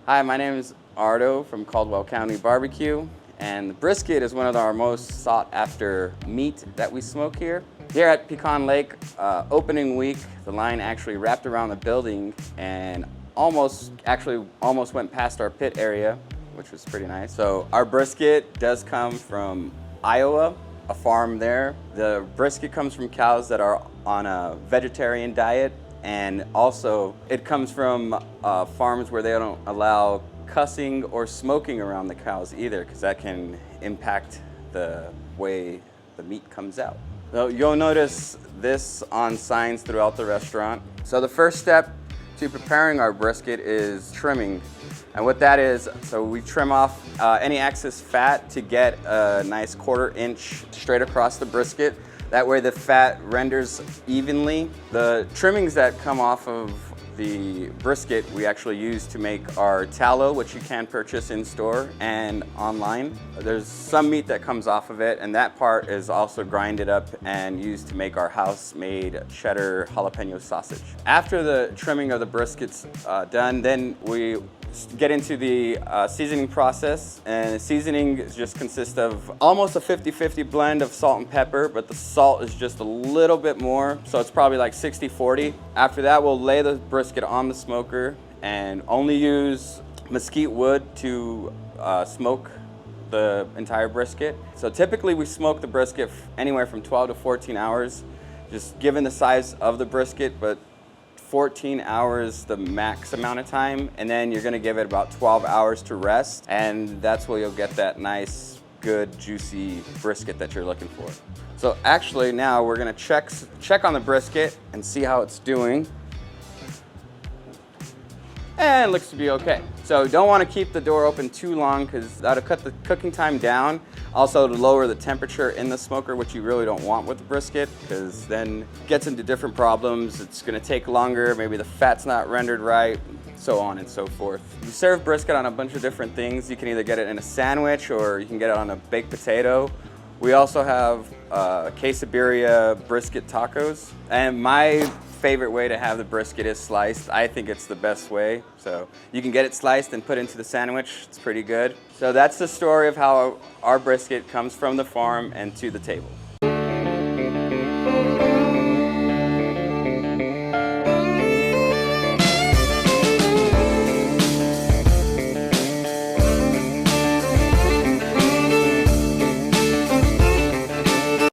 Hi, my name is Arto from Caldwell County Barbecue, and the brisket is one of our most sought after meat that we smoke here. Here at Pecan Lake, opening week, the line actually wrapped around the building and almost went past our pit area, which was pretty nice. So our brisket does come from Iowa, a farm there. The brisket comes from cows that are on a vegetarian diet, and also it comes from farms where they don't allow cussing or smoking around the cows either, because that can impact the way the meat comes out. So you'll notice this on signs throughout the restaurant. So the first step to preparing our brisket is trimming. And what that is, so we trim off any excess fat to get a nice 1/4 inch straight across the brisket. That way the fat renders evenly. The trimmings that come off of the brisket we actually use to make our tallow, which you can purchase in store and online. There's some meat that comes off of it, and that part is also grinded up and used to make our house-made cheddar jalapeno sausage. After the trimming of the brisket's done, then we get into the seasoning process, and the seasoning just consists of almost a 50-50 blend of salt and pepper, but the salt is just a little bit more, so it's probably like 60-40. After that, we'll lay the brisket on the smoker and only use mesquite wood to smoke the entire brisket. So typically we smoke the brisket anywhere from 12 to 14 hours, just given the size of the brisket, but 14 hours the max amount of time, and then you're gonna give it about 12 hours to rest, and that's where you'll get that nice, good, juicy brisket that you're looking for. So actually now we're gonna check on the brisket and see how it's doing. And it looks to be okay. So don't want to keep the door open too long, because that'll cut the cooking time down. Also to lower the temperature in the smoker, which you really don't want with the brisket, because then it gets into different problems. It's going to take longer, maybe the fat's not rendered right, so on and so forth. You serve brisket on a bunch of different things. You can either get it in a sandwich or you can get it on a baked potato. We also have quesadilla brisket tacos, and my favorite way to have the brisket is sliced. I think it's the best way. So you can get it sliced and put into the sandwich. It's pretty good. So that's the story of how our brisket comes from the farm and to the table.